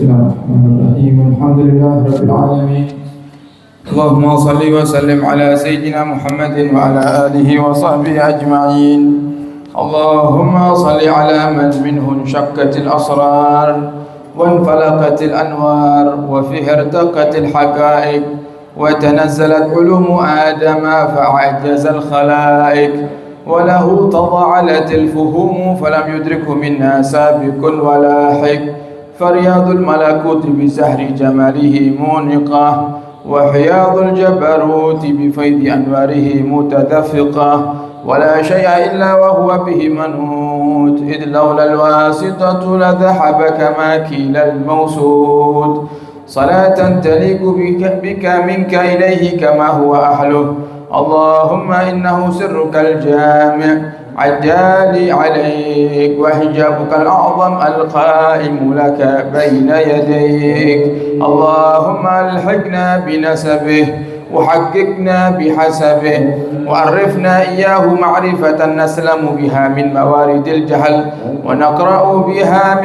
Bismillahirrahmanirrahim. Alhamdulillahirabbil Allahumma salli wa sallim ala sayyidina Muhammadin wa ala alihi wa sahbihi ajma'in. Allahumma salli ala man minhu shaqqatil asrar wa infalaqatil anwar wa fihi irtaqatil haqa'iq wa tanazzalat ulumu adama fa'ajazal khalaiq wa lahu tada'alatil fuhum falam yudrikhu minna sabiqun wa lahiq. فرياض الملكوت بزهر جماله مونقة وحياض الجبروت بفيض أنواره متدفقة ولا شيء إلا وهو به منهوت إذ لولا الواسطة لذهب كما كيل الموسود صلاة تليق بك منك إليه كما هو أهله اللهم إنه سرك الجامع عجالي عليك وحجابك الأعظم القائم لك بين يديك اللهم ألحقنا بنسبه وحققنا بحسبه وعرفنا إياه معرفة نسلم بها من موارد الجهل ونقرأ بها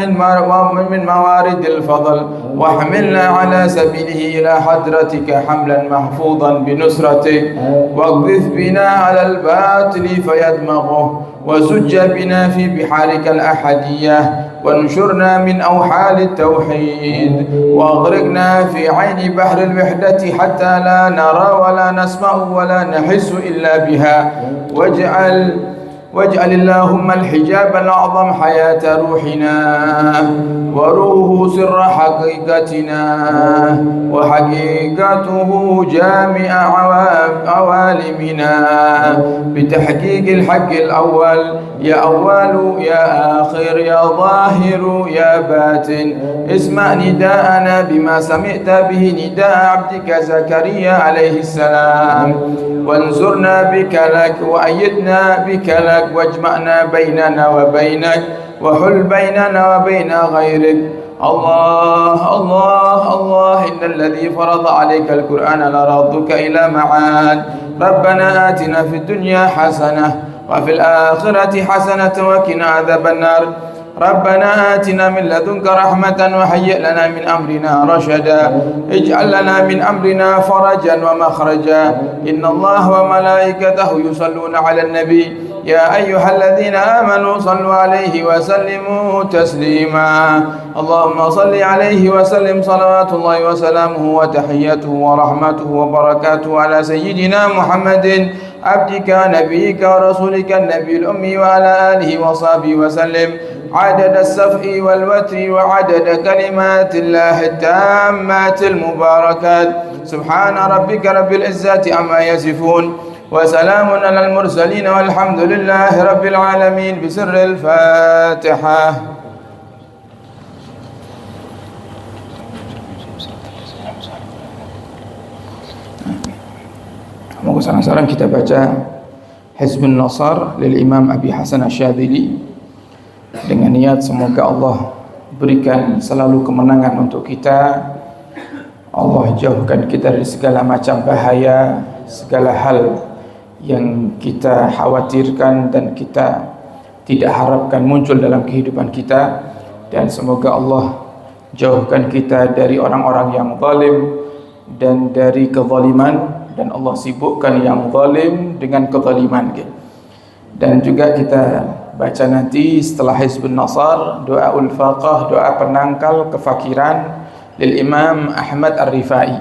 من موارد الفضل واحملنا على سبيله إلى حضرتك حملا محفوظا بنصرتك واقذف بنا على الباطل فيدمغه وسج بنا في بحارك الأحدية وانشرنا من أوحال التوحيد واغرقنا في عين بحر الوحدة حتى لا نرى ولا نسمع ولا نحس إلا بها واجعل اللهم الحجاب الأعظم حياة روحنا وروح سر حقيقتنا وحقيقته جامع عوالمنا بتحقيق الحق الأول يا أول يا آخر يا ظاهر يا باطن اسمع نداءنا بما سمعت به نداء عبدك زكريا عليه السلام وانصرنا بك لك وأيدنا بك لك واجمعنا بيننا وبينك وحل بيننا وبين غيرك الله الله الله إن الذي فرض عليك القرآن لرادك إلى معاد ربنا آتنا في الدنيا حسنة وفي الآخرة حسنة وقنا عذاب النار ربنا آتنا من لدنك رحمة وهيئ لنا من أمرنا رشدا اجعل لنا من أمرنا فرجا ومخرجا إن الله وملائكته يصلون على النبي يا أيها الذين آمنوا صلوا عليه وسلموا تسليما اللهم صل عليه وسلم صلوات الله وسلامه وتحيته ورحمته وبركاته على سيدنا محمد عبدك نبيك ورسولك النبي الأمي وعلى آله وصحبه وسلم عدد السفء والوتر وعدد كلمات الله التامات المباركات سبحان ربك رب العزة عما يصفون وسلام على المرسلين والحمد لله رب العالمين بسر الفاتحة. Semoga sarang-sarang kita baca Hizbun Nasar lil Imam Abi Hasan Asyadzili dengan niat semoga Allah berikan selalu kemenangan untuk kita. Allah jauhkan kita dari segala macam bahaya, segala hal yang kita khawatirkan dan kita tidak harapkan muncul dalam kehidupan kita, dan semoga Allah jauhkan kita dari orang-orang yang zalim dan dari kezaliman, dan Allah sibukkan yang zalim dengan kezaliman. Dan juga kita baca nanti setelah Hizbun Nasar doaul faqah, doa penangkal kefakiran lil Imam Ahmad Ar-Rifai.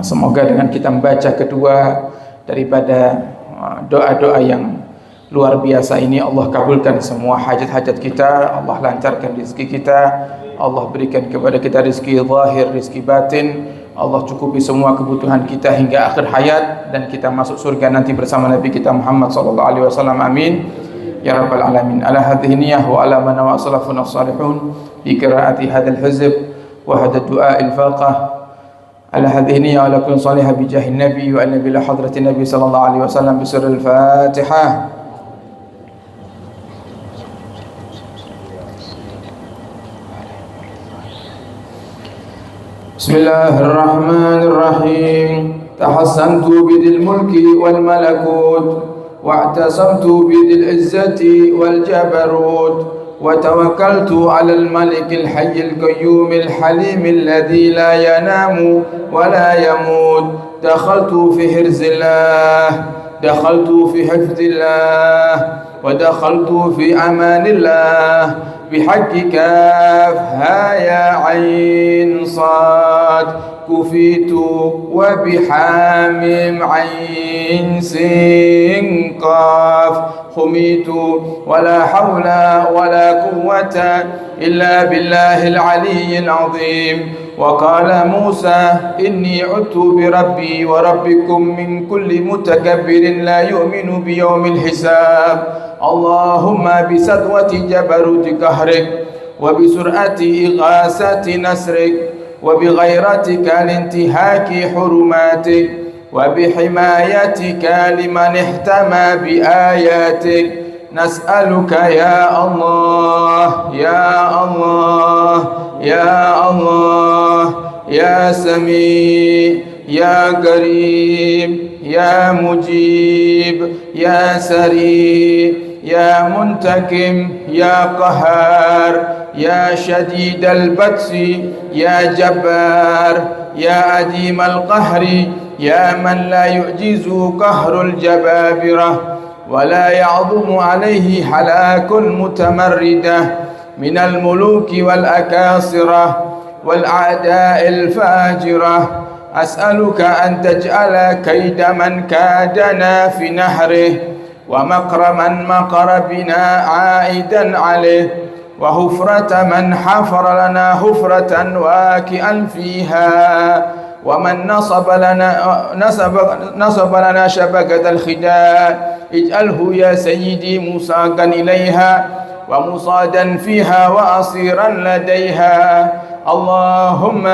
Semoga dengan kita membaca kedua daripada doa-doa yang luar biasa ini, Allah kabulkan semua hajat-hajat kita, Allah lancarkan rezeki kita, Allah berikan kepada kita rezeki zahir, rezeki batin, Allah cukupi semua kebutuhan kita hingga akhir hayat, dan kita masuk surga nanti bersama Nabi kita Muhammad sallallahu alaihi wasallam. Amin ya rabbal alamin. Ala hadhihi niyyah wa ala man wa salafun as-salihun bi qiraati hadzal hizb wa hadha du'a al-faqah. Ala hadhihi niyyah wa lakum salihah bi jahin nabi wa anna bila hadratin nabi sallallahu alaihi wasallam bi sirril Fatihah. Bismillahirrahmanirrahim. Tahassantu bidil mulki wal malakut واعتصمت بذي العزة والجبروت وتوكلت على الملك الحي القيوم الحليم الذي لا ينام ولا يموت. دخلت في حرز الله، دخلت في حفظ الله، ودخلت في أمان الله. بحق كاف ها يا عين صاد كفيت، وبحامم عين سين قاف خميت. ولا حول ولا قوة إلا بالله العلي العظيم. وقال موسى إني عدت بربي وربكم من كل متكبر لا يؤمن بيوم الحساب. اللهم بسطوة جبروت قهرك، وبسرعة إغاثة نصرك، وبغيرتك لانتهاك حرماتك، وبحمايتك لمن احتمى بآياتك. نسألك يا الله يا الله يا الله يا سميع يا قريب يا مجيب يا سريع يا منتقم يا قهار يا شديد البطش يا جبار يا عديم القهر يا من لا يعجز قهر الجبابرة ولا يعظم عليه حلاك المتمردة من الملوك والأكاصرة والأعداء الفاجرة. أسألك أن تجعل كيد من كادنا في نحره، ومكر من مكر بنا عائدا عليه، وحفرة من حفر لنا حفرة واكئا فيها، ومن نصب لنا شبكة الخداع اجعله يا سيدي مساقا إليها ومصادا فيها وأصيرا لديها. اللهم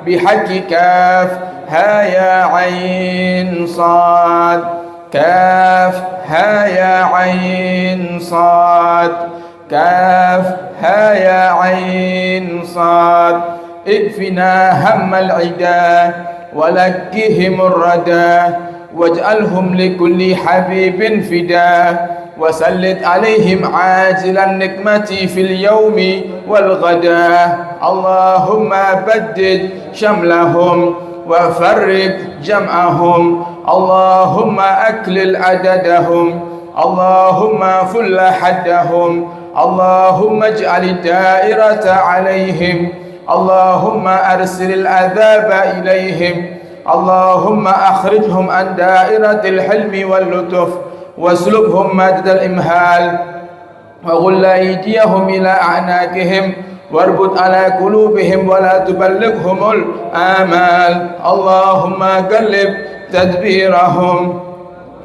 بحق كاف ها يا عين صاد كاف ها يا عين صاد كاف ها يا عين صاد اكفنا هم العدا ولكهم الردى، واجعلهم لكل حبيب فدا، وسلط عليهم عاجل النقمة في اليوم والغدا. اللهم بدد شملهم وفرق جمعهم، اللهم أكلل عددهم، اللهم فل حدهم، اللهم اجعل الدائرة عليهم، اللهم أرسل العذاب إليهم، اللهم أخرجهم عن دائرة الحلم واللطف، واسلبهم مادة الإمهال، وغل أيديهم إلى أعناقهم، واربط على قلوبهم ولا تبلغهم الآمال. اللهم قلب تدبيرهم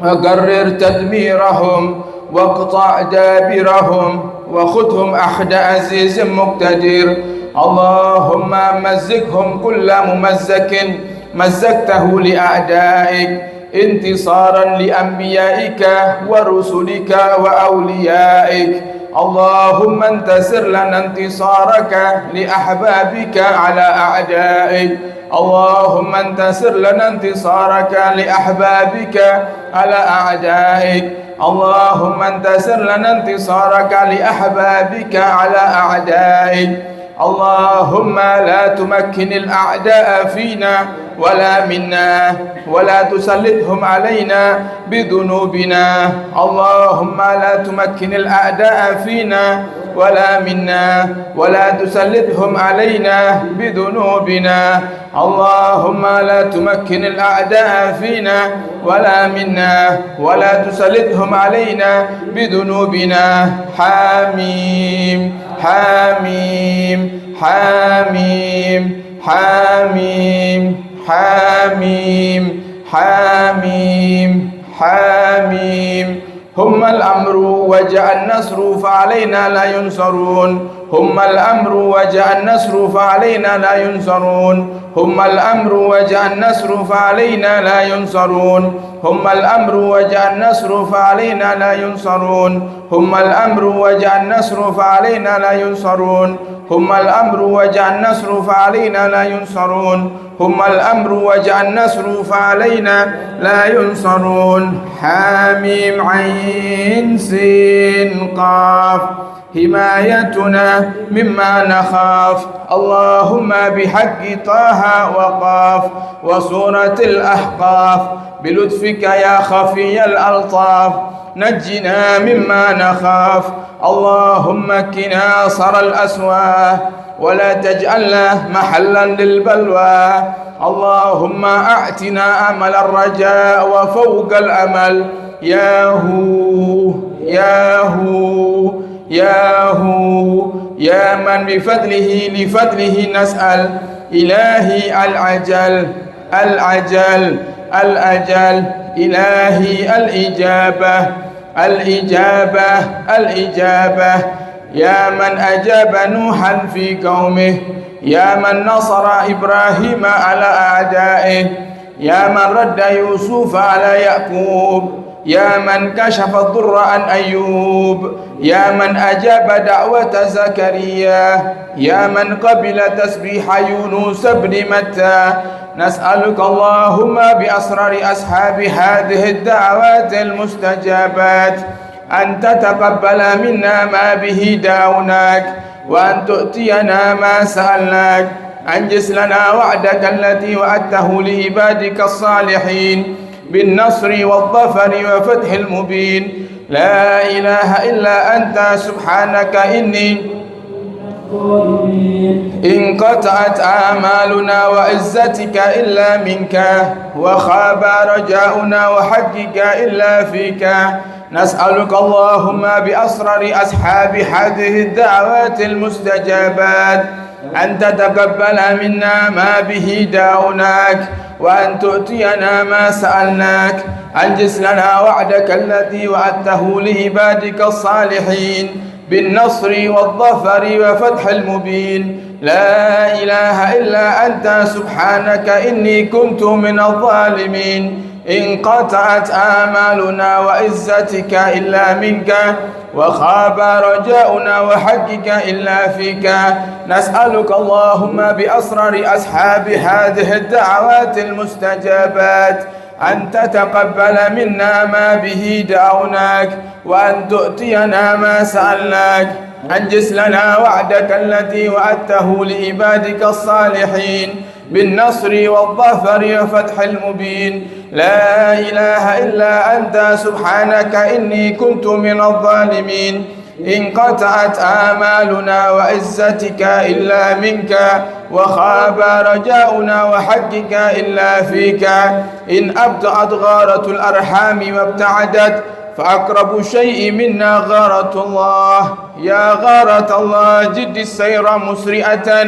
وقرر تدميرهم، واقطع دابرهم، وخذهم أحد عزيز مقتدر. اللهم مزقهم كل ممزق مزقته لأعدائك، انتصارا لأنبيائك ورسلك وأوليائك. اللهم انتصر لنا انتصارك لأحبابك على أعدائك، اللهم انتصر لنا انتصارك لأحبابك على أعدائك، اللهم انتصر لنا انتصارك لأحبابك على أعدائك. اللهم لا تمكن الأعداء فينا ولا منا، ولا تسلطهم علينا بذنوبنا. اللهم لا تمكن الأعداء فينا ولا منا، ولا تسلطهم علينا بذنوبنا. اللهم لا تمكن الأعداء فينا ولا منا، ولا تسلطهم علينا بذنوبنا. حاميم حاميم حاميم حاميم حاميم حاميم حاميم. هم الأمر وجاء النصر فعلينا لا ينصرون، هم الأمر وجاء النصر فعلينا لا ينصرون، هم الأمر وجاء النصر فعلينا لا ينصرون، هم الأمر وجاء النصر فعلينا لا ينصرون، هم الأمر وجاء النصر فعلينا لا ينصرون، هم الأمر وجاء النصر فعلينا لا ينصرون، هم الأمر وجاء النصر فعلينا لا ينصرون. حاميم عين سين قاف حمايتنا مما نخاف. اللهم بحق طه وقاف وسورة الأحقاف بلطفك يا خفي الألطاف نجنا مما نخاف. اللهم كنا صر الأسواه ولا تجعلنا محلا للبلوى. اللهم أعتنا أمل الرجاء وفوق الأمل. يا هو يا هو يا هو يا من بفضله لفضله نسأل. إلهي العجل العجل الأجل. إلهي الإجابة الإجابة الإجابة. يا من أجاب نوحا في قومه. يا من نصر إبراهيم على أعدائه. يا من رد يوسف على يعقوب. يا من كشف الضر عن أيوب. يا من أجاب دعوة زكريا. يا من قبل تسبيح يونس بن متى. نسألك اللهم بأسرار أصحاب هذه الدعوات المستجابات أن تتقبل منا ما به دعوناك وأن تؤتينا ما سألناك. أنجز لنا وعدك التي وعدته لعبادك الصالحين بالنصر والظفر وفتح المبين. لا إله إلا أنت سبحانك إني انقطعت آمالنا وعزتك إلا منك وخاب رجاؤنا وحقك إلا فيك. نسألك اللهم بأسرار أصحاب هذه الدعوات المستجابات أن تتقبل منا ما به دعوناك وأن تؤتينا ما سألناك. أنجز لنا وعدك الذي وعدته لعبادك الصالحين بالنصر والظفر وفتح المبين. لا إله إلا أنت سبحانك إني كنت من الظالمين. انقطعت آمالنا وعزتك إلا منك وخاب رجاؤنا وحقك إلا فيك. نسألك اللهم بأسرار أصحاب هذه الدعوات المستجابات أن تتقبل منا ما به دعوناك وأن تؤتينا ما سألناك. أنجز لنا وعدك الذي وعدته لعبادك الصالحين بالنصر والظفر وفتح المبين. لا إله إلا أنت سبحانك إني كنت من الظالمين. انقطعت آمالنا وعزتك إلا منك وخاب رجاؤنا وحقك إلا فيك. إن أبطأت غارة الأرحام وابتعدت فأقرب شيء منا غارة الله. يا غارة الله جد السير مسرئة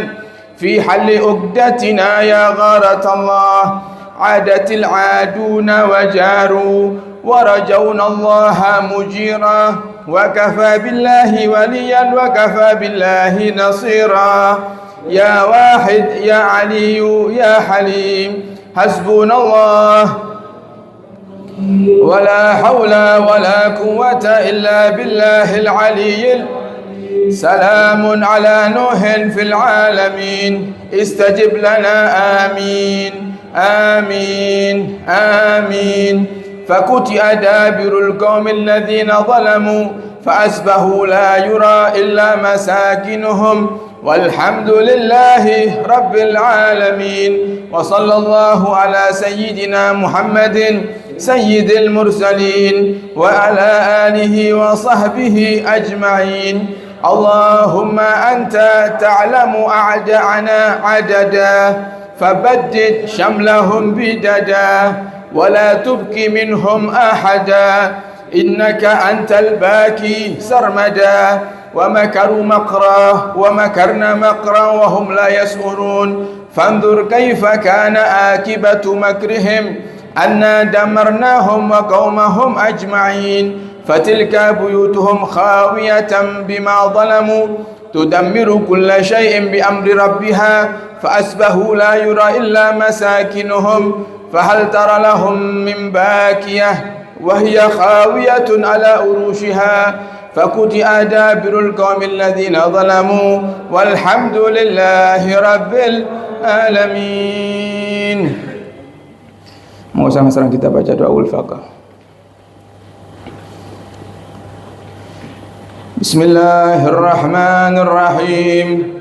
في حل أقدتنا. يا غارة الله عادت العادون وجاروا ورجونا الله مجيرا وكفى بالله وليا وكفى بالله نصيرا. يا واحد يا علي يا حليم حسبنا الله ولا حول ولا قوة إلا بالله العلي. سلام على نوح في العالمين استجب لنا آمين آمين آمين. فقطع دابر القوم الذين ظلموا فأصبحوا لا يرى إلا مساكنهم والحمد لله رب العالمين. وصلى الله على سيدنا محمد سيد المرسلين وعلى آله وصحبه أجمعين. اللهم أنت تعلم أعداءنا عددا فبدد شملهم بددا ولا تبكي منهم أحدا. إنك أنت الباكي سرمدا. ومكروا مكرا ومكرنا مكرا وهم لا يشعرون. فانظر كيف كان عاقبة مكرهم أنا دمرناهم وقومهم أجمعين. فتلك بيوتهم خاوية بما ظلموا تدمر كل شيء بأمر ربها فأصبحوا لا يرى إلا مساكنهم. فهل ترى لهم من باكية وهي خاوية على عروشها. فقطع دابر القوم الذين ظلموا والحمد لله رب العالمين. Mau sama-sama kita baca doa ul-Fatihah. Bismillahirrahmanirrahim.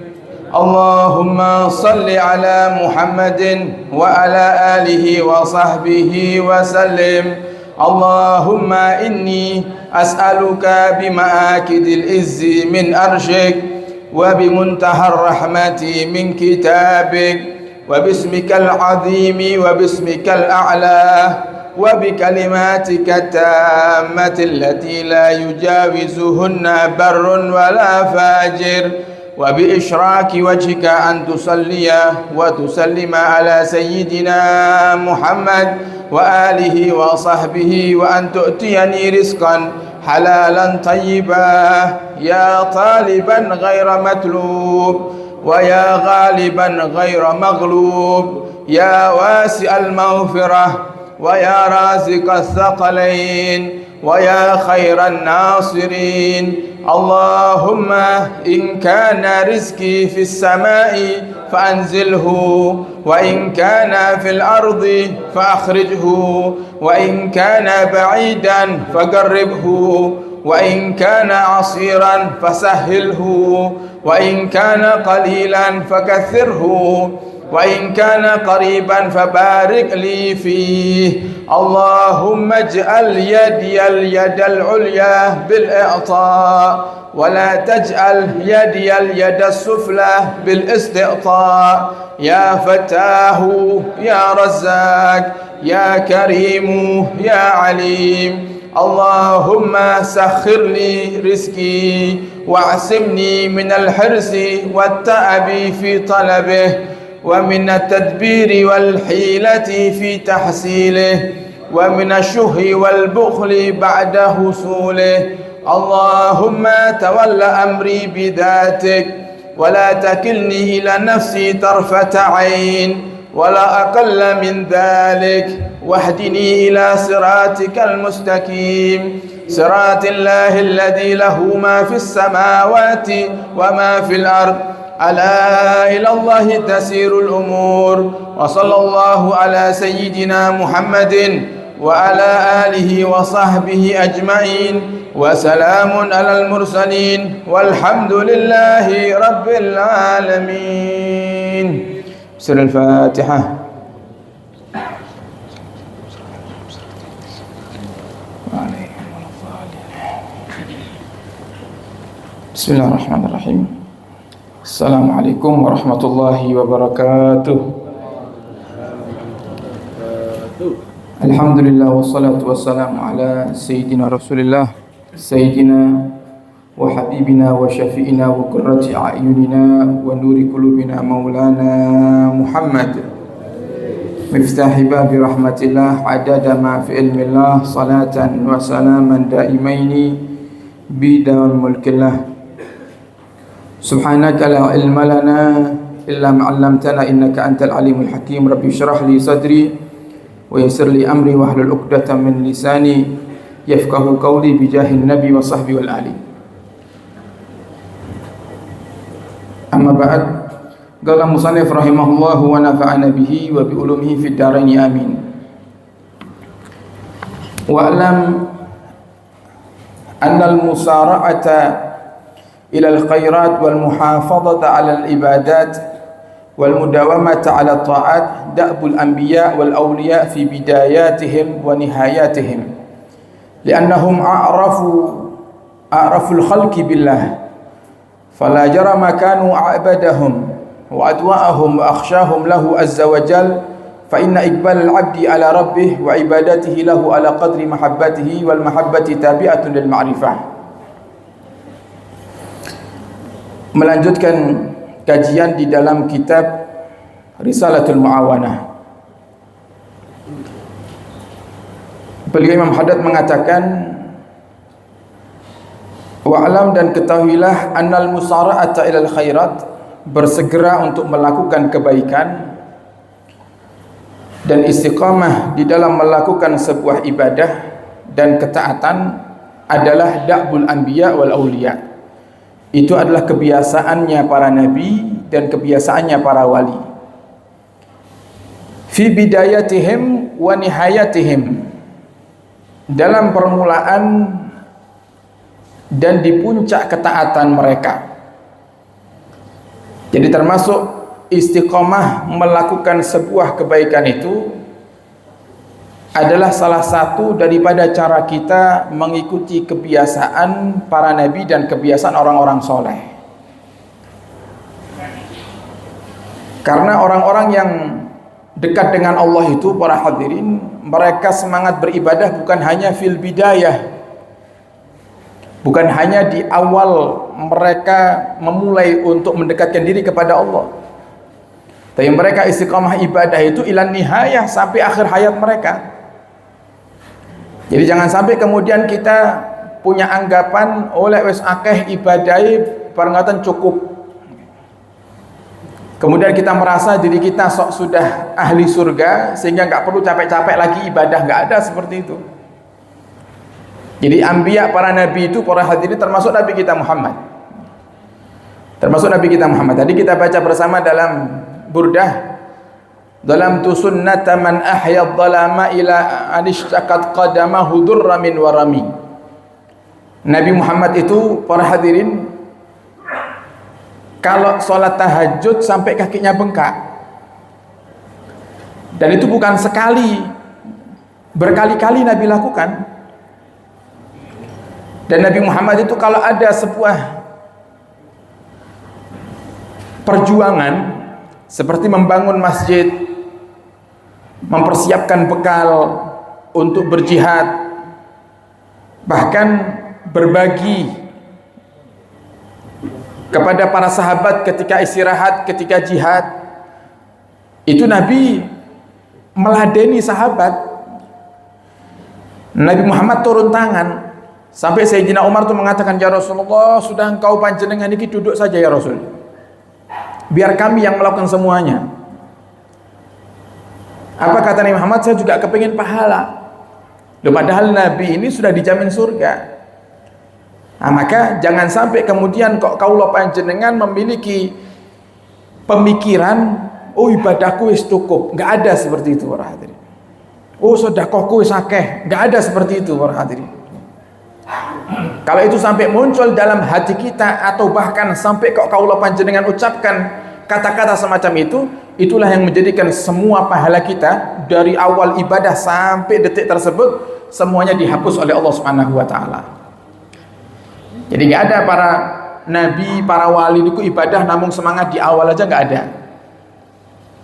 Allahumma salli ala Muhammadin wa ala alihi wa sahbihi wa sallim. Allahumma inni as'aluka bima'akidil izzi min arshik wa bimuntahar rahmati min kitabik wa bismikal azimi wa bismikal a'la wa bikalimatika tammati allati la yujawizuhunna barrun wala fajir wa bi isyraki wajhika an tusalliya wa tusallima ala sayyidina Muhammad wa alihi wa sahbihi wa an tu'tiyani rizqan halalan tayyiban ya taliban ghaira matlub wa ya ghaliban ghaira maghlub ya wasi'al maghfirah wa ya raziqas thaqalain wa ya khairan nasirin. Allahumma in kana rizqi fis samai fa'anzilhu wa in kana fil ardi fa'akhrijhu wa in kana ba'idan faqarribhu wa in kana 'asiran fasahhilhu wa in kana qalilan fakaththirhu wa in kana qariban fabarik li fihi. Allahumma ij'al yadiyal yadal ulya bil i'ta' wa la taj'al yadiyal yadas sufla bil isti'ta' ya Fattahu ya Razzaq ya Karimu ya Alim. Allahumma sakhir li rizqi wa'simni minal hirsi wat ta'abi fi talabih wa min at-tadbiri wal hilati fi tahsilih wa min asy-syuhi wal bukhli ba'da husulih. Allahumma tawalla amri bidatik wa la takilni ila nafsi tarfata 'ain wa la aqalla min dhalik wahdini ila siratikal mustaqim siratillahi alladhi lahu ma fis samawati wa ma fil ardh. Ala ilallahi tasirul umur. Wa sallallahu ala sayyidina Muhammadin wa ala alihi wa sahbihi ajma'in wa salamun alal mursalin walhamdulillahi rabbil alamin. Surah Al-Fatihah. Bismillahirrahmanirrahim. Assalamualaikum warahmatullahi wabarakatuh. Alhamdulillah wassalatu wassalamu ala sayyidina Rasulillah sayyidina wa habibina wa syafi'ina wa qurrati a'yunina wa nuri qulubina maulana Muhammad miftahi babi rahmatillah adada ma fi ilmillah salatan wa salaman daimaini bidawal mulkillah. Subhanaka la ilma lana illa ma 'allamtana innaka antal alimul hakim. Rabbi shrah li sadri wa yassir li amri wa hlul 'uqdatam min lisani yafqahu qawli bi jahin nabi wa sahbi wal ali. Amma ba'd. Qala musannif rahimahullah wa nafa'ana bihi wa bi ulumihi fid dharain amin. Wa alam anna al musara'ata إلى الخيرات والمحافظة على العبادات والمداومة على الطاعات دأب الأنبياء والأولياء في بداياتهم ونهاياتهم لأنهم أعرفوا الخلق بالله فلا جرم كانوا أعبدهم وأدواءهم وأخشاهم له عز وجل فإن إقبال العبد على ربه وعبادته له على قدر محبته والمحبة تابعة للمعرفة. Melanjutkan kajian di dalam kitab Risalatul Mu'awanah. Beliau Imam Haddad mengatakan, wa'alam dan ketahuilah annal musara'ata ilal khairat, bersegera untuk melakukan kebaikan dan istiqamah di dalam melakukan sebuah ibadah dan ketaatan adalah da'bul anbiya wal awliya. Itu adalah kebiasaannya para nabi dan kebiasaannya para wali. Fi bidayatihim wa nihayatihim, dalam permulaan dan di puncak ketaatan mereka. Jadi termasuk istiqomah melakukan sebuah kebaikan itu adalah salah satu daripada cara kita mengikuti kebiasaan para nabi dan kebiasaan orang-orang soleh. Karena orang-orang yang dekat dengan Allah itu, para hadirin, mereka semangat beribadah bukan hanya fil bidayah, bukan hanya di awal mereka memulai untuk mendekatkan diri kepada Allah, tapi mereka istiqamah ibadah itu ilan nihayah, sampai akhir hayat mereka. Jadi jangan sampai kemudian kita punya anggapan oleh wis akeh ibadai barangkatan cukup, kemudian kita merasa diri kita sok sudah ahli surga sehingga nggak perlu capek-capek lagi ibadah. Nggak ada seperti itu. Jadi anbiya, para nabi itu, para hadirin, termasuk nabi kita Muhammad, termasuk nabi kita Muhammad. Tadi kita baca bersama dalam Burdah, dalam tu sunnata man ahya dhalama ila anishtaqat qadamahu durra min warami. Nabi Muhammad itu, para hadirin, kalau sholat tahajud sampai kakinya bengkak, dan itu bukan sekali, berkali-kali Nabi lakukan. Dan Nabi Muhammad itu kalau ada sebuah perjuangan seperti membangun masjid, mempersiapkan bekal untuk berjihad, bahkan berbagi kepada para sahabat ketika istirahat, ketika jihad, itu Nabi meladeni sahabat. Nabi Muhammad turun tangan sampai Sayyidina Umar tuh mengatakan, ya Rasulullah, sudah engkau panjenengan ini duduk saja ya Rasul, biar kami yang melakukan semuanya. Apa kata Nabi Muhammad? Saya juga kepingin pahala. Loh, padahal Nabi ini sudah dijamin surga. Nah, maka jangan sampai kemudian kok kaulah panjenengan memiliki pemikiran, oh ibadahku wis cukup. Nggak ada seperti itu, para hadirin. Oh sedekahku wis akeh. Nggak ada seperti itu, para hadirin. Kalau itu sampai muncul dalam hati kita, atau bahkan sampai kok kaulah panjenengan ucapkan kata-kata semacam itu, itulah yang menjadikan semua pahala kita dari awal ibadah sampai detik tersebut semuanya dihapus oleh Allah Subhanahu wa taala. Jadi nggak ada para nabi, para wali itu ibadah namun semangat di awal aja, nggak ada.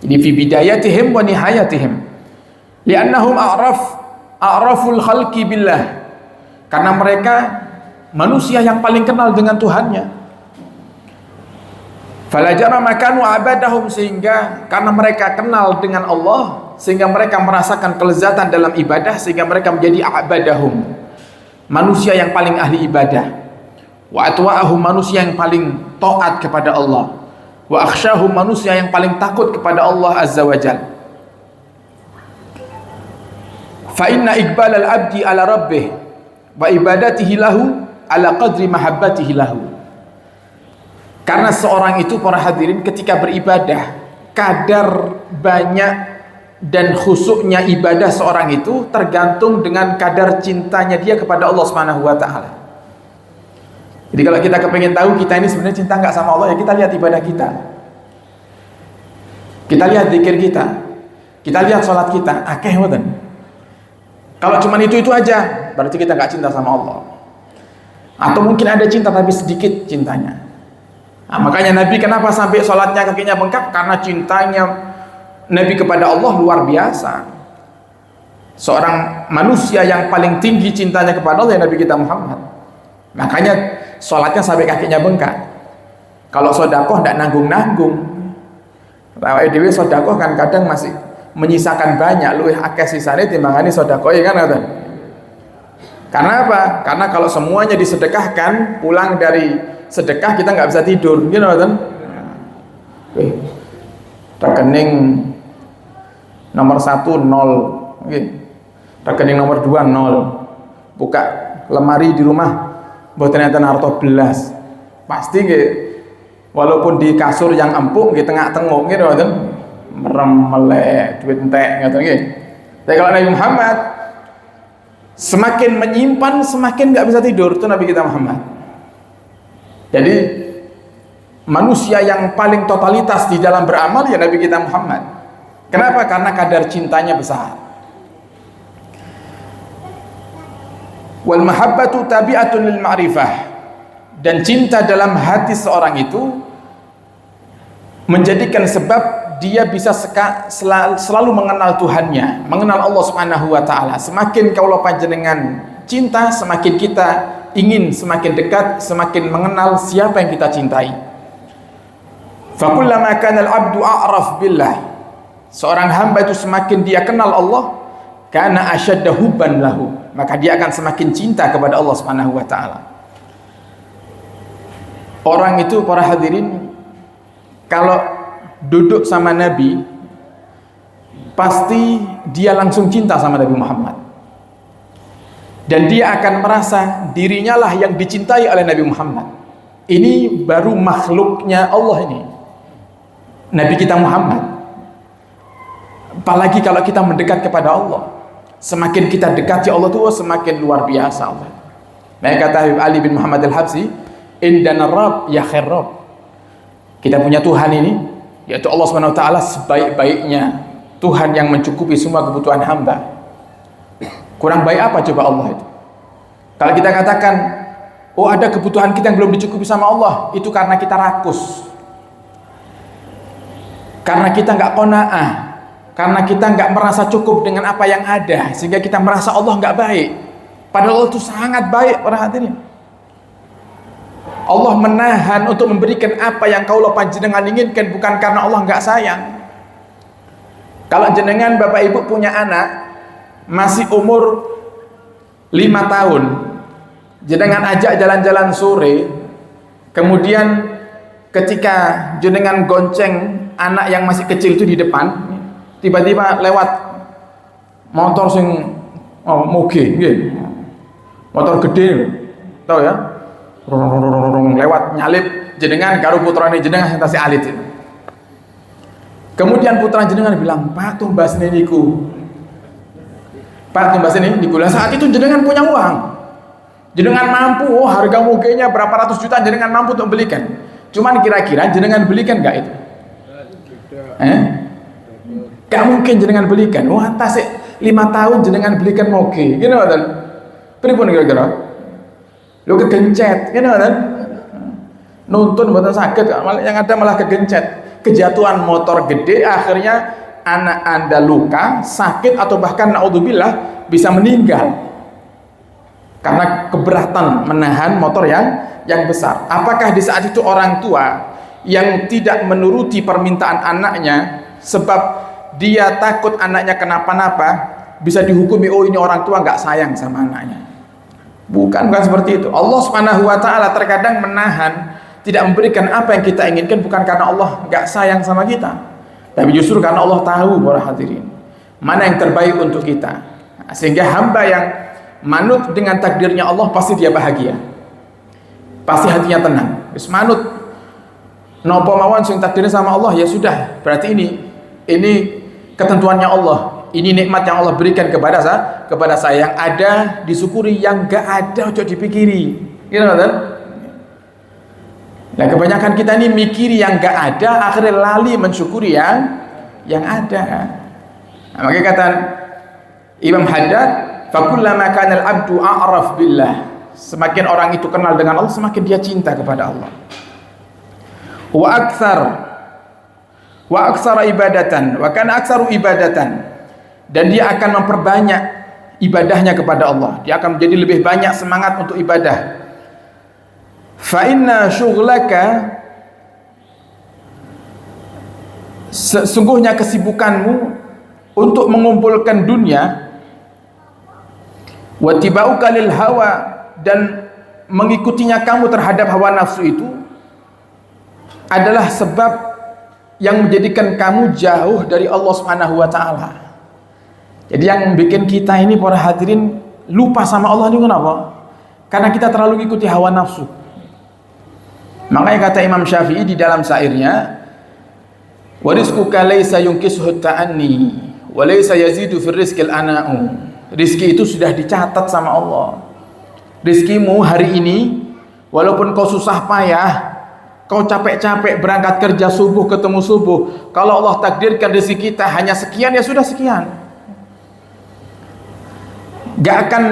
Jadi fi bidayatihim wa nihayatihim, li'annahum a'raful khalqi billah, karena mereka manusia yang paling kenal dengan Tuhannya. Falajara makanu abadahum, sehingga karena mereka kenal dengan Allah, sehingga mereka merasakan kelezatan dalam ibadah, sehingga mereka menjadi abadahum, manusia yang paling ahli ibadah. Wa atwa'ahum, manusia yang paling taat kepada Allah. Wa akhsyahum, manusia yang paling takut kepada Allah Azza wa Jalla. Fa inna iqbal al-abdi ala rabbih wa ibadatihi lahu ala qadri mahabbatihi lahu. Karena seorang itu, para hadirin, ketika beribadah, kadar banyak dan khusyuknya ibadah seorang itu tergantung dengan kadar cintanya dia kepada Allah Subhanahu wa taala. Jadi kalau kita kepengen tahu kita ini sebenarnya cinta nggak sama Allah, ya kita lihat ibadah kita, kita lihat zikir kita, kita lihat sholat kita, akeh ngoten. Kalau cuma itu aja, berarti kita nggak cinta sama Allah. Atau mungkin ada cinta tapi sedikit cintanya. Nah, makanya Nabi kenapa sampai sholatnya kakinya bengkak? Karena cintanya Nabi kepada Allah luar biasa. Seorang manusia yang paling tinggi cintanya kepada Allah ya Nabi kita Muhammad. Makanya sholatnya sampai kakinya bengkak. Kalau sodakoh tidak nanggung-nanggung. Dewi sodakoh kan kadang masih menyisakan banyak, luwih akeh sisane timbangane sodakoh, ya kan? Karena apa? Karena kalau semuanya disedekahkan, pulang dari sedekah kita nggak bisa tidur, gitu kan? Rekening nomor 1 0, rekening nomor 2 0. Buka lemari di rumah, buat ternyata harta belas, pasti walaupun di kasur yang empuk di tengah-tengok gitu kan, merem melek duit entek gitu. Tapi kalau Nabi Muhammad Semakin menyimpan, semakin nggak bisa tidur. Itu Nabi kita Muhammad. Jadi manusia yang paling totalitas di dalam beramal ya Nabi kita Muhammad. Kenapa? Karena kadar cintanya besar. Wal mahabbatu tabi'atun lil ma'rifah. Dan cinta dalam hati seorang itu menjadikan sebab dia bisa selalu mengenal Tuhannya, mengenal Allah Subhanahu wa taala. Semakin kaulah panjenengan cinta, semakin kita ingin semakin dekat, semakin mengenal siapa yang kita cintai. Fa kullama kana al-'abdu a'raf billah. Seorang hamba itu semakin dia kenal Allah, kana asyadda hubban lahu, maka dia akan semakin cinta kepada Allah Subhanahu wa taala. Orang itu, para hadirin, kalau duduk sama Nabi, pasti dia langsung cinta sama Nabi Muhammad. Dan dia akan merasa dirinya lah yang dicintai oleh Nabi Muhammad. Ini baru makhluknya Allah ini, Nabi kita Muhammad. Apalagi kalau kita mendekat kepada Allah, semakin kita dekati Allah itu semakin luar biasa Allah. Maka kata Habib Ali bin Muhammad Al-Habsyi, indana Rabb ya khair Rabb. Kita punya Tuhan ini, yaitu Allah Subhanahu wa taala, sebaik-baiknya Tuhan yang mencukupi semua kebutuhan hamba. Kurang baik apa coba Allah itu? Kalau kita katakan, oh ada kebutuhan kita yang belum dicukupi sama Allah, itu karena kita rakus, karena kita nggak qanaah, karena kita nggak merasa cukup dengan apa yang ada, sehingga kita merasa Allah nggak baik. Padahal Allah itu sangat baik, para hadirin. Allah menahan untuk memberikan apa yang kaulah panjenengan inginkan, bukan karena Allah nggak sayang. Kalau jenengan bapak ibu punya anak masih umur 5 tahun, jenengan ajak jalan-jalan sore, kemudian ketika jenengan gonceng anak yang masih kecil itu di depan, tiba-tiba lewat motor sing moge, motor gede, tahu ya, lewat nyalip jenengan karo putrane jenengan yang tasih alit. Kemudian putra jenengan bilang, Pak tumbas niku, Pak tumbas ini niku. Saat itu jenengan punya uang, jenengan mampu, oh harga mogenya berapa ratus juta, jenengan mampu untuk belikan. Cuman kira-kira jenengan belikan nggak itu? Gak mungkin jenengan belikan. Wah tasik 5 tahun jenengan belikan moge, gini kan? Pripun kira-kira? Lo kegencet, gini kan? Nuntun buatan sakit, yang ada malah kegencet. Kejatuhan motor gede, akhirnya anak anda luka, sakit, atau bahkan naudzubillah bisa meninggal karena keberatan menahan motor yang besar. Apakah di saat itu orang tua yang tidak menuruti permintaan anaknya sebab dia takut anaknya kenapa-napa bisa dihukumi, oh ini orang tua nggak sayang sama anaknya? Bukan seperti itu. Allah Subhanahu wa taala terkadang menahan, tidak memberikan apa yang kita inginkan, bukan karena Allah nggak sayang sama kita, tapi justru karena Allah tahu, para hadirin, mana yang terbaik untuk kita. Sehingga hamba yang manut dengan takdirnya Allah, pasti dia bahagia, pasti hatinya tenang. Wis manut nopo mawon sing takdirnya sama Allah, ya sudah, berarti ini ketentuannya Allah, ini nikmat yang Allah berikan kepada saya, yang ada disyukuri, yang nggak ada ojo dipikiri, gitu kan? Nah kebanyakan kita ini mikir yang nggak ada, akhirnya lali mensyukuri yang ada. Nah, makanya kata Imam Haddad, fakullama kana al-'abdu a'raf billah, semakin orang itu kenal dengan Allah, semakin dia cinta kepada Allah. Wa aktsara ibadatan, wa kana aktsaru ibadatan, dan dia akan memperbanyak ibadahnya kepada Allah, dia akan menjadi lebih banyak semangat untuk ibadah. Fa inna syughlaka, sesungguhnya kesibukanmu untuk mengumpulkan dunia, wa tibauka lil hawa, dan mengikutinya kamu terhadap hawa nafsu itu adalah sebab yang menjadikan kamu jauh dari Allah Subhanahu wa taala. Jadi yang bikin kita ini, para hadirin, lupa sama Allah ini kenapa? Karena kita terlalu mengikuti hawa nafsu. Makanya kata Imam Syafi'i di dalam syairnya, wa rizquka laysa yunkisuhu ta'anni wa laysa yazidu fir rizqil ana'u. Rizki itu sudah dicatat sama Allah. Rizkimu hari ini, walaupun kau susah payah, kau capek-capek berangkat kerja subuh ketemu subuh, kalau Allah takdirkan rezeki kita hanya sekian, ya sudah sekian. Gak akan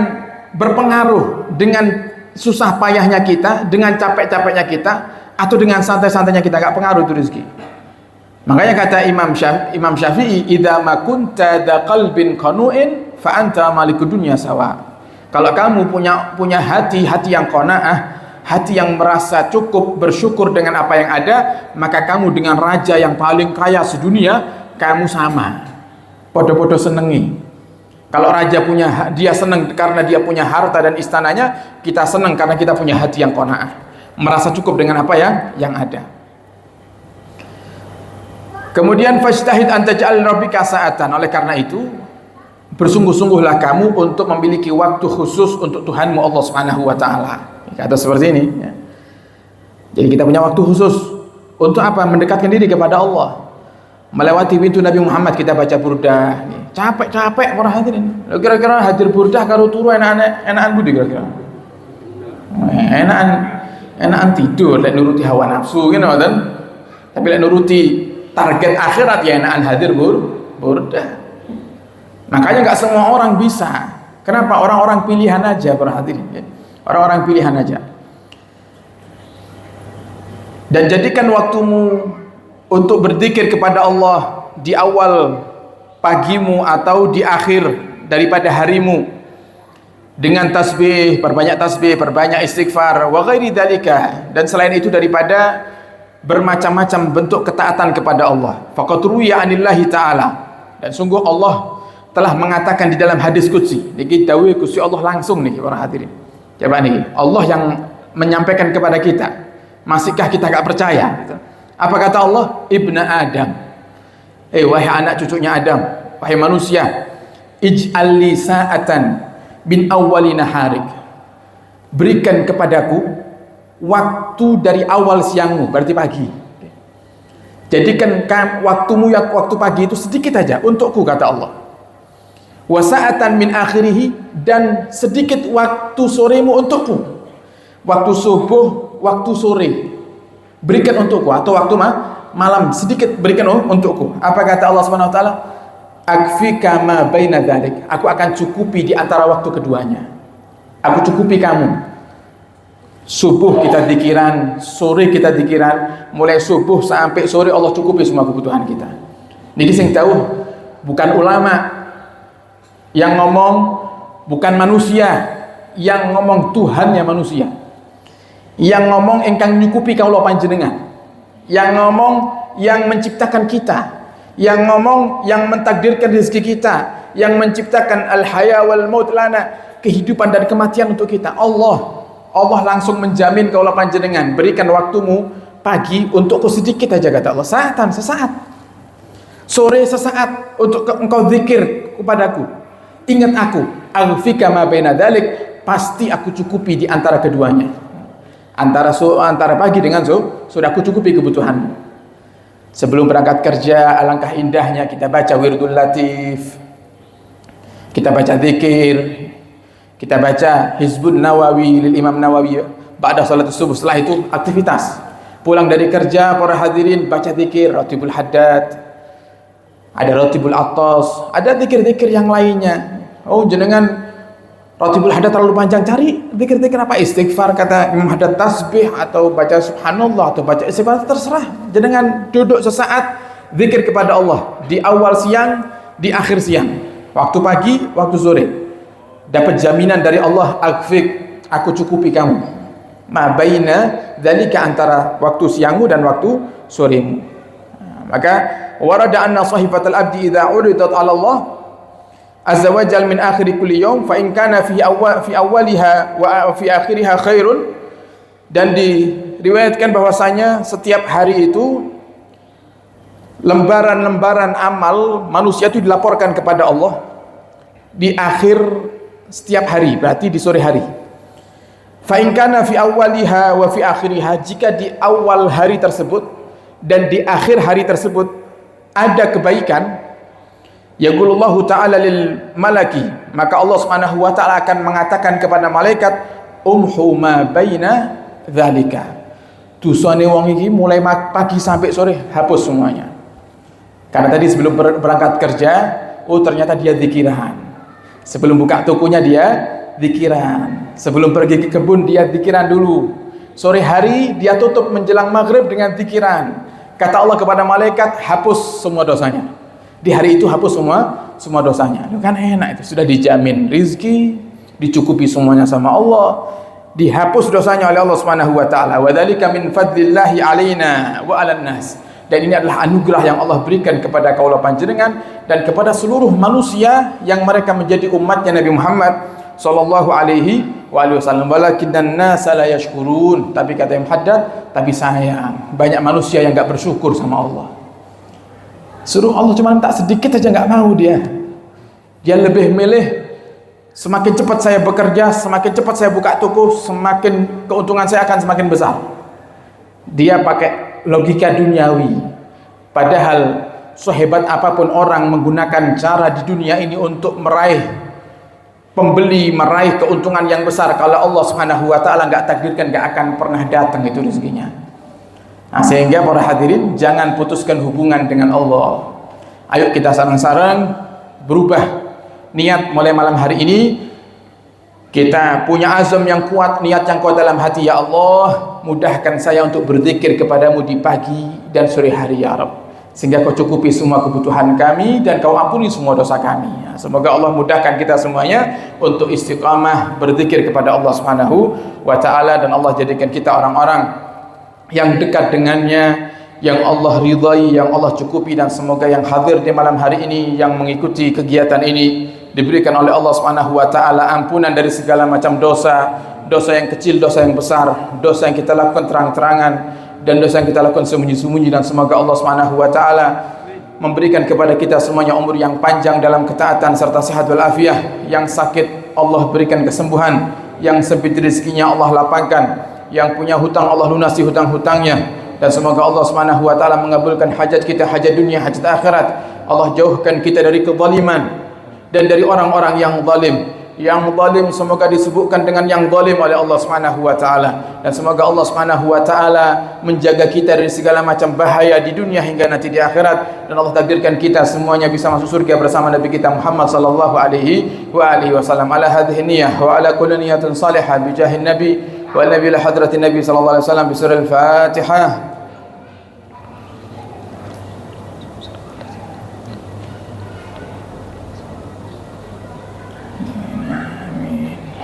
berpengaruh dengan susah payahnya kita, dengan capek-capeknya kita, atau dengan santai-santainya kita, gak pengaruh itu rezeki. Makanya kata Imam Syafi'i, idza ma kunta dza qalbin qanu'in fa anta malikud dunya sawa. Kalau kamu punya hati yang qanaah, hati yang merasa cukup, bersyukur dengan apa yang ada, maka kamu dengan raja yang paling kaya sedunia, kamu sama. Podo-podo senengi. Kalau raja dia senang karena dia punya harta dan istananya, kita senang karena kita punya hati yang qanaah, merasa cukup dengan apa yang ada. Kemudian fajtahid an taj'al rabbika sa'atan. Oleh karena itu, bersungguh-sungguhlah kamu untuk memiliki waktu khusus untuk Tuhanmu Allah Subhanahu wa taala. Kata seperti ini ya. Jadi kita punya waktu khusus untuk apa? Mendekatkan diri kepada Allah. Melewati pintu Nabi Muhammad, kita baca burdah. Capek-capek para hadirin. Kira-kira hadir burdah karo turu enakan budi kira-kira. Enakan tidur lek nuruti hawa nafsu gitu kan. Tapi lek nuruti target akhirat ya enakan hadir burdah. Makanya nggak semua orang bisa. Kenapa? Orang-orang pilihan aja para hadirin. Orang-orang pilihan aja. Dan jadikan waktumu untuk berzikir kepada Allah di awal pagimu atau di akhir daripada harimu, dengan perbanyak tasbih, perbanyak istighfar, wa ghairi dzalika, dan selain itu daripada bermacam-macam bentuk ketaatan kepada Allah. Faqad ruwiya anillahi ta'ala, dan sungguh Allah telah mengatakan di dalam hadis qudsi. Niki dawuh Gusti Allah langsung nih para hadirin. Coba nih, Allah yang menyampaikan kepada kita. Masihkah kita gak percaya? Apa kata Allah? Ibna Adam, wahai anak cucunya Adam, wahai manusia, ij'al li sa'atan bin awwali naharik, berikan kepadaku waktu dari awal siangmu, berarti pagi. Jadikan waktumu yang waktu pagi itu sedikit aja untukku, kata Allah. Wa sa'atan min akhirihi, dan sedikit waktu soremu untukku. Waktu subuh, waktu sore berikan untukku, atau waktu malam sedikit berikan untukku. Apa kata Allah Subhanahu wa taala? Akfika ma baina dzalik, aku akan cukupi di antara waktu keduanya. Aku cukupi kamu. Subuh kita dzikiran, sore kita dzikiran, mulai subuh sampai sore Allah cukupi semua kebutuhan kita. Niki sing tahu bukan ulama yang ngomong, bukan manusia yang ngomong, Tuhannya manusia yang ngomong, engkang nyukupi kaula panjenengan, yang ngomong, yang menciptakan kita, yang ngomong, yang mentakdirkan rezeki kita, yang menciptakan al-haya wal maut lana, kehidupan dan kematian untuk kita. Allah langsung menjamin kaula panjenengan, berikan waktumu pagi untukku sedikit aja, kata Allah, sesaat, sore sesaat, untuk engkau zikir kepadaku, ingat aku, alfika ma baina dzalik, pasti aku cukupi di antara keduanya. Antara pagi dengan sudah aku cukupi kebutuhanmu. Sebelum berangkat kerja, alangkah indahnya kita baca wirdul latif, kita baca zikir, kita baca Hizbun Nawawi lil Imam Nawawi ba'da salatus subuh. Setelah itu aktivitas. Pulang dari kerja para hadirin baca zikir, Ratibul Haddad, ada Ratibul Attas, ada zikir-zikir yang lainnya. Oh jenengan Ratibul Haddad terlalu panjang, cari zikir-zikir apa? Istighfar kata Imam Haddad, tasbih, atau baca subhanallah, atau baca istighfar, terserah. Jenengan duduk sesaat zikir kepada Allah di awal siang, di akhir siang, waktu pagi, waktu sore. Dapat jaminan dari Allah, akfik, aku cukupi kamu. Ma baina dzalika, antara waktu siangmu dan waktu soremu. Maka warada anna sahifatul abdi idza uridat 'ala Allah azza wa jalla min akhir kulli yawm fa in kana fi awwaliha wa fi akhiriha khairun, dan diriwayatkan bahwasanya setiap hari itu lembaran-lembaran amal manusia itu dilaporkan kepada Allah di akhir setiap hari, berarti di sore hari. Fa in kana fi awwaliha wa fi akhiriha, jika di awal hari tersebut dan di akhir hari tersebut ada kebaikan, yaqulullahu ta'ala lil malaki maka Allah Subhanahu wa taala akan mengatakan kepada malaikat, umhu ma baina dzalika. Dosane wong iki mulai pagi sampai sore hapus semuanya. Karena tadi sebelum berangkat kerja, oh ternyata dia dzikiran. Sebelum buka tokonya dia dzikiran. Sebelum pergi ke kebun dia dzikiran dulu. Sore hari dia tutup menjelang maghrib dengan dzikiran. Kata Allah kepada malaikat, hapus semua dosanya. Di hari itu hapus semua dosanya. Itu kan enak, itu sudah dijamin rizki, dicukupi semuanya sama Allah, dihapus dosanya oleh Allah Subhanahu wa taala. Wa dzalika min fadlillahi alaina wa 'alan nas. Dan ini adalah anugerah yang Allah berikan kepada kaula panjenengan dan kepada seluruh manusia yang mereka menjadi umatnya Nabi Muhammad sallallahu alaihi wasallam. Walakinnan nasa la yashkurun. Tapi kata Imam Haddad, tapi sayang, banyak manusia yang enggak bersyukur sama Allah. Suruh Allah cuma minta sedikit aja enggak mau dia. Dia lebih milih semakin cepat saya bekerja, semakin cepat saya buka toko, semakin keuntungan saya akan semakin besar. Dia pakai logika duniawi. Padahal sehebat apapun orang menggunakan cara di dunia ini untuk meraih pembeli, meraih keuntungan yang besar, kalau Allah Subhanahu wa taala enggak takdirkan, enggak akan pernah datang itu rezekinya. Nah, sehingga para hadirin, jangan putuskan hubungan dengan Allah. Ayo kita sareng-sareng berubah niat mulai malam hari ini. Kita punya azam yang kuat, niat yang kuat dalam hati. Ya Allah, mudahkan saya untuk berzikir kepadamu di pagi dan sore hari ya Rabb, sehingga kau cukupi semua kebutuhan kami dan kau ampuni semua dosa kami. Semoga Allah mudahkan kita semuanya untuk istiqamah berzikir kepada Allah Subhanahu wa taala, dan Allah jadikan kita orang-orang yang dekat dengannya, yang Allah ridhai, yang Allah cukupi. Dan semoga yang hadir di malam hari ini, yang mengikuti kegiatan ini, diberikan oleh Allah Subhanahu wa taala ampunan dari segala macam dosa, dosa yang kecil, dosa yang besar, dosa yang kita lakukan terang-terangan dan dosa yang kita lakukan sembunyi-sembunyi. Dan semoga Allah Subhanahu wa taala memberikan kepada kita semuanya umur yang panjang dalam ketaatan serta sehat walafiat. Yang sakit Allah berikan kesembuhan, yang sempit rezekinya Allah lapangkan, yang punya hutang Allah lunasi hutang-hutangnya. Dan semoga Allah Subhanahu wa taala mengabulkan hajat kita, hajat dunia, hajat akhirat. Allah jauhkan kita dari kezaliman dan dari orang-orang yang zalim. Yang zalim semoga disebutkan dengan yang zalim oleh Allah Subhanahu wa taala. Dan semoga Allah Subhanahu wa taala menjaga kita dari segala macam bahaya di dunia hingga nanti di akhirat. Dan Allah takdirkan kita semuanya bisa masuk surga bersama Nabi kita Muhammad sallallahu alaihi wasallam. Ala hadhihi niyyah wa ala kulli niyatin salihah bi jahin nabi wa nabi ila hadratin nabi sallallahu alaihi wasallam bi surah al-Fatihah.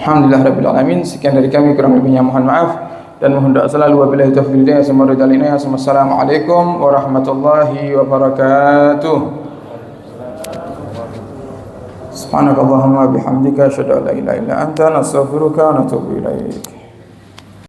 Alhamdulillah Rabbil Alamin. Sekian dari kami, kurang lebihnya mohon maaf dan mohon doa selalu. Wabillahi taufiq wal hidayah. Assalamualaikum warahmatullahi wabarakatuh. Subhanakallahumma bihamdika asyhadu an la ilaha illa anta, nastaghfiruka wa natubu ilaik.